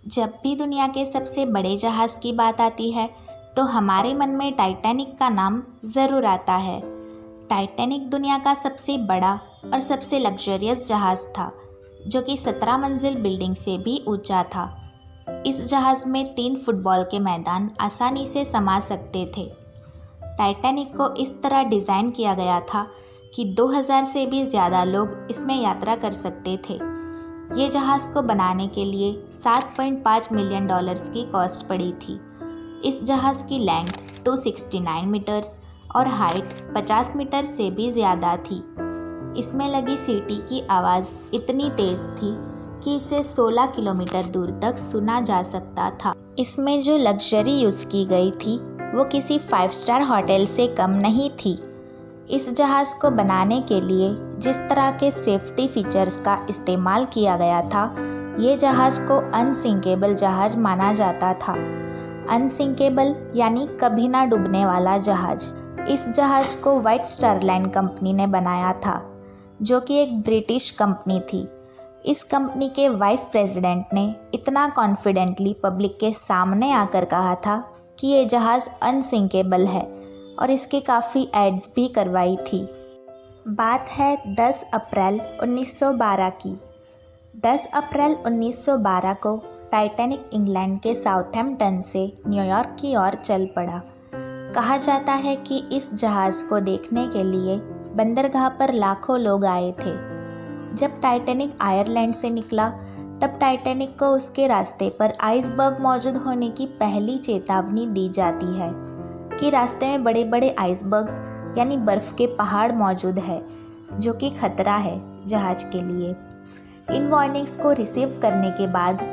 जब भी दुनिया के सबसे बड़े जहाज़ की बात आती है तो हमारे मन में टाइटैनिक का नाम ज़रूर आता है। टाइटैनिक दुनिया का सबसे बड़ा और सबसे लग्जरियस जहाज़ था, जो कि 17 मंजिल बिल्डिंग से भी ऊंचा था। इस जहाज़ में 3 फुटबॉल के मैदान आसानी से समा सकते थे। टाइटैनिक को इस तरह डिज़ाइन किया गया था कि 2000 से भी ज़्यादा लोग इसमें यात्रा कर सकते थे। ये जहाज़ को बनाने के लिए $7.5 मिलियन की कॉस्ट पड़ी थी। इस जहाज़ की लेंथ 269 मीटर्स और हाइट 50 मीटर से भी ज़्यादा थी। इसमें लगी सीटी की आवाज़ इतनी तेज़ थी कि इसे 16 किलोमीटर दूर तक सुना जा सकता था। इसमें जो लग्जरी यूज़ की गई थी वो किसी 5 स्टार होटल से कम नहीं थी। इस जहाज़ को बनाने के लिए जिस तरह के सेफ्टी फीचर्स का इस्तेमाल किया गया था, ये जहाज़ को अनसिंकेबल जहाज़ माना जाता था। अनसिंकेबल यानी कभी ना डूबने वाला जहाज़। इस जहाज़ को व्हाइट स्टार लाइन कंपनी ने बनाया था, जो कि एक ब्रिटिश कंपनी थी। इस कंपनी के वाइस प्रेसिडेंट ने इतना कॉन्फिडेंटली पब्लिक के सामने आकर कहा था कि ये जहाज़ अनसिंकेबल है और इसके काफ़ी एड्स भी करवाई थी। बात है 10 अप्रैल 1912 की। 10 अप्रैल 1912 को टाइटैनिक इंग्लैंड के साउथैम्पटन से न्यूयॉर्क की ओर चल पड़ा। कहा जाता है कि इस जहाज़ को देखने के लिए बंदरगाह पर लाखों लोग आए थे। जब टाइटैनिक आयरलैंड से निकला, तब टाइटैनिक को उसके रास्ते पर आइसबर्ग मौजूद होने की पहली चेतावनी दी जाती है कि रास्ते में बड़े बड़े आइसबर्ग्स यानी बर्फ़ के पहाड़ मौजूद है, जो कि खतरा है जहाज़ के लिए। इन वार्निंग्स को रिसीव करने के बाद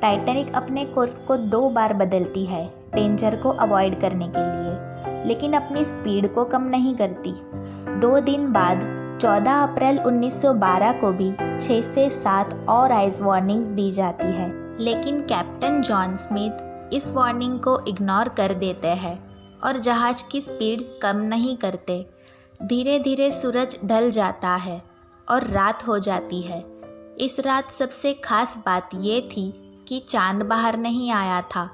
टाइटैनिक अपने कोर्स को 2 बार बदलती है डेंजर को अवॉइड करने के लिए, लेकिन अपनी स्पीड को कम नहीं करती। 2 दिन बाद 14 अप्रैल 1912 को भी 6 से 7 और आइस वार्निंग्स दी जाती है, लेकिन कैप्टन जॉन स्मिथ इस वार्निंग को इग्नोर कर देते हैं और जहाज़ की स्पीड कम नहीं करते। धीरे धीरे सूरज ढल जाता है और रात हो जाती है। इस रात सबसे खास बात ये थी कि चांद बाहर नहीं आया था।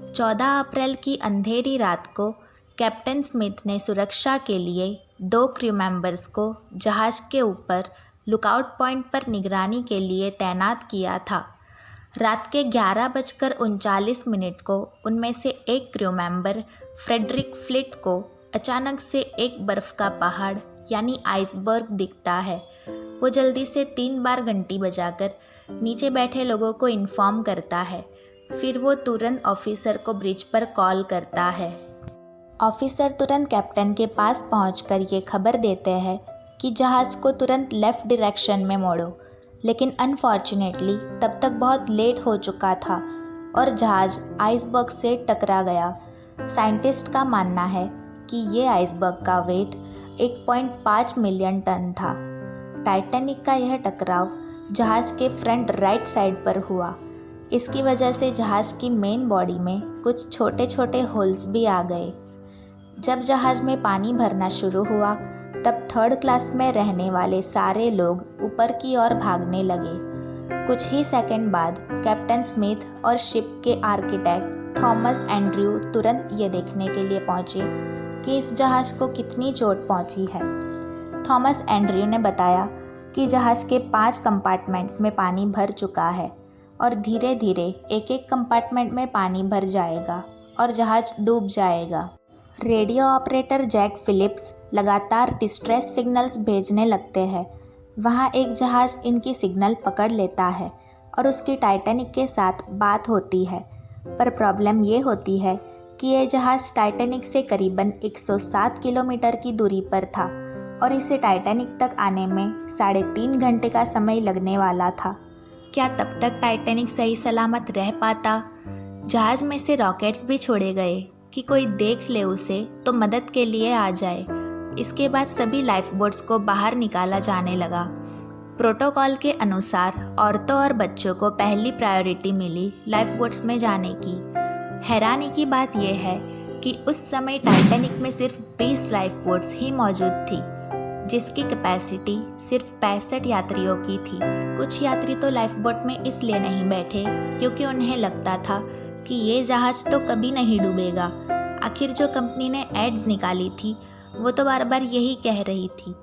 14 अप्रैल की अंधेरी रात को कैप्टन स्मिथ ने सुरक्षा के लिए 2 क्रू मेंबर्स को जहाज़ के ऊपर लुकआउट पॉइंट पर निगरानी के लिए तैनात किया था। रात के 11:39 को उनमें से एक क्रू मेंबर फ्रेडरिक फ्लिट को अचानक से एक बर्फ़ का पहाड़ यानी आइसबर्ग दिखता है। वो जल्दी से 3 बार घंटी बजाकर नीचे बैठे लोगों को इन्फॉर्म करता है। फिर वो तुरंत ऑफिसर को ब्रिज पर कॉल करता है। ऑफिसर तुरंत कैप्टन के पास पहुंचकर ये खबर देते हैं कि जहाज़ को तुरंत लेफ़्ट डायरेक्शन में मोड़ो, लेकिन अनफॉर्चुनेटली तब तक बहुत लेट हो चुका था और जहाज़ आइसबर्ग से टकरा गया। साइंटिस्ट का मानना है कि ये आइसबर्ग का वेट 1.5 मिलियन टन था। टाइटैनिक का यह टकराव जहाज़ के फ्रंट राइट साइड पर हुआ। इसकी वजह से जहाज़ की मेन बॉडी में कुछ छोटे छोटे होल्स भी आ गए। जब जहाज़ में पानी भरना शुरू हुआ, तब 3rd क्लास में रहने वाले सारे लोग ऊपर की ओर भागने लगे। कुछ ही सेकंड बाद कैप्टन स्मिथ और शिप के आर्किटेक्ट थॉमस एंड्रयू तुरंत ये देखने के लिए पहुंचे कि इस जहाज़ को कितनी चोट पहुंची है। थॉमस एंड्रयू ने बताया कि जहाज़ के 5 कंपार्टमेंट्स में पानी भर चुका है और धीरे धीरे एक एक कंपार्टमेंट में पानी भर जाएगा और जहाज़ डूब जाएगा। रेडियो ऑपरेटर जैक फिलिप्स लगातार डिस्ट्रेस सिग्नल्स भेजने लगते हैं। वहाँ एक जहाज़ इनकी सिग्नल पकड़ लेता है और उसकी टाइटैनिक के साथ बात होती है, पर प्रॉब्लम ये होती है कि ये जहाज़ टाइटैनिक से करीबन 107 किलोमीटर की दूरी पर था और इसे टाइटैनिक तक आने में 3.5 घंटे का समय लगने वाला था। क्या तब तक टाइटैनिक सही सलामत रह पाता? जहाज़ में से रॉकेट्स भी छोड़े गए कि कोई देख ले उसे तो मदद के लिए आ जाए। इसके बाद सभी लाइफ बोट्स को बाहर निकाला जाने लगा। प्रोटोकॉल के अनुसार औरतों और बच्चों को पहली प्रायोरिटी मिली लाइफ बोट्स में जाने की। हैरानी की बात यह है कि उस समय टाइटैनिक में सिर्फ 20 लाइफ बोट्स ही मौजूद थी, जिसकी कैपेसिटी सिर्फ 65 यात्रियों की थी। कुछ यात्री तो लाइफ बोट में इसलिए नहीं बैठे क्योंकि उन्हें लगता था कि ये जहाज़ तो कभी नहीं डूबेगा। आखिर जो कंपनी ने एड्स निकाली थी वो तो बार बार यही कह रही थी।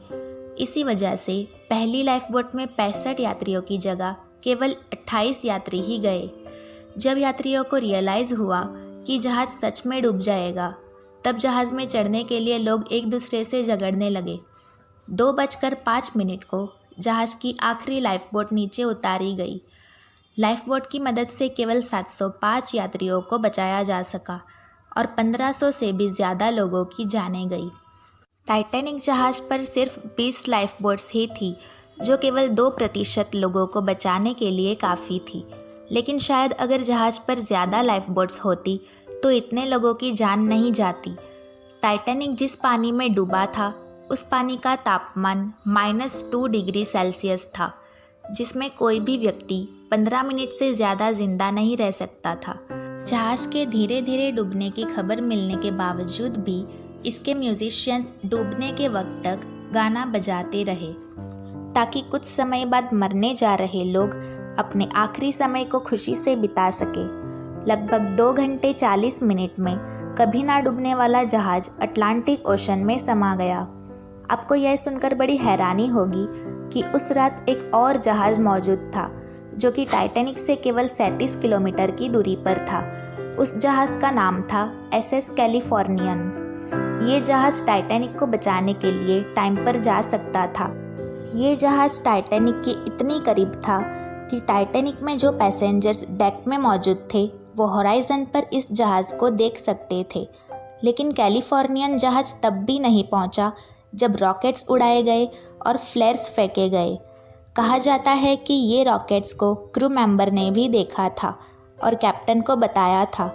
इसी वजह से पहली लाइफ बोट में 65 यात्रियों की जगह केवल 28 यात्री ही गए। जब यात्रियों को रियलाइज़ हुआ कि जहाज़ सच में डूब जाएगा, तब जहाज़ में चढ़ने के लिए लोग एक दूसरे से झगड़ने लगे। 2:05 को जहाज़ की आखिरी लाइफ बोट नीचे उतारी गई। लाइफ बोट की मदद से केवल 705 यात्रियों को बचाया जा सका और 1500 से भी ज़्यादा लोगों की जानें गई। टाइटैनिक जहाज़ पर सिर्फ 20 लाइफ बोट्स ही थी, जो केवल 2% लोगों को बचाने के लिए काफ़ी थी। लेकिन शायद अगर जहाज़ पर ज़्यादा लाइफ बोट्स होती तो इतने लोगों की जान नहीं जाती। टाइटैनिक जिस पानी में डूबा था उस पानी का तापमान -2 डिग्री सेल्सियस था, जिसमें कोई भी व्यक्ति 15 मिनट से ज़्यादा जिंदा नहीं रह सकता था। जहाज़ के धीरे धीरे डूबने की खबर मिलने के बावजूद भी इसके म्यूजिशियंस डूबने के वक्त तक गाना बजाते रहे, ताकि कुछ समय बाद मरने जा रहे लोग अपने आखिरी समय को खुशी से बिता सके। लगभग 2 घंटे 40 मिनट में कभी ना डूबने वाला जहाज़ अटलांटिक ओशन में समा गया। आपको यह सुनकर बड़ी हैरानी होगी कि उस रात एक और जहाज़ मौजूद था, जो कि टाइटैनिक से केवल 37 किलोमीटर की दूरी पर था। उस जहाज़ का नाम था SS कैलिफोर्नियन। ये जहाज़ टाइटैनिक को बचाने के लिए टाइम पर जा सकता था। ये जहाज़ टाइटैनिक के इतनी करीब था कि टाइटैनिक में जो पैसेंजर्स डेक में मौजूद थे वो होराइजन पर इस जहाज़ को देख सकते थे। लेकिन कैलिफोर्नियन जहाज़ तब भी नहीं पहुंचा जब रॉकेट्स उड़ाए गए और फ्लेयर्स फेंके गए। कहा जाता है कि ये रॉकेट्स को क्रू मेंबर ने भी देखा था और कैप्टन को बताया था।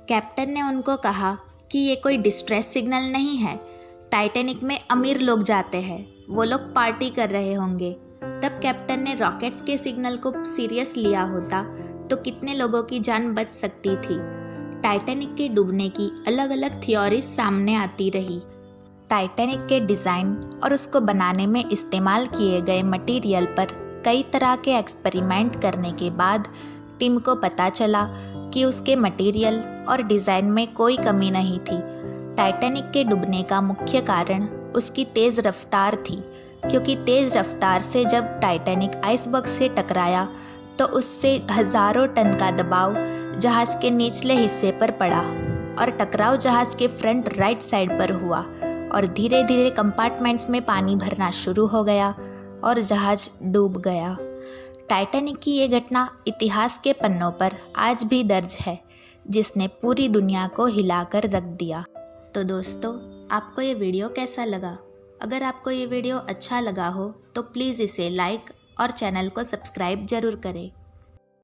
कैप्टन ने उनको कहा कि ये कोई डिस्ट्रेस सिग्नल नहीं है, टाइटैनिक में अमीर लोग जाते हैं, वो लोग पार्टी कर रहे होंगे। तब कैप्टन ने रॉकेट्स के सिग्नल को सीरियस लिया होता तो कितने लोगों की जान बच सकती थी। टाइटैनिक के डूबने की अलग अलग थ्योरीज सामने आती रही। टाइटैनिक के डिज़ाइन और उसको बनाने में इस्तेमाल किए गए मटेरियल पर कई तरह के एक्सपेरिमेंट करने के बाद टीम को पता चला कि उसके मटेरियल और डिज़ाइन में कोई कमी नहीं थी। टाइटैनिक के डूबने का मुख्य कारण उसकी तेज़ रफ्तार थी, क्योंकि तेज़ रफ्तार से जब टाइटैनिक आइसबर्ग से टकराया तो उससे हज़ारों टन का दबाव जहाज़ के निचले हिस्से पर पड़ा और टकराव जहाज़ के फ्रंट राइट साइड पर हुआ और धीरे धीरे कंपार्टमेंट्स में पानी भरना शुरू हो गया और जहाज़ डूब गया। टाइटैनिक की ये घटना इतिहास के पन्नों पर आज भी दर्ज है, जिसने पूरी दुनिया को हिलाकर रख दिया। तो दोस्तों, आपको ये वीडियो कैसा लगा? अगर आपको ये वीडियो अच्छा लगा हो तो प्लीज़ इसे लाइक और चैनल को सब्सक्राइब ज़रूर करें।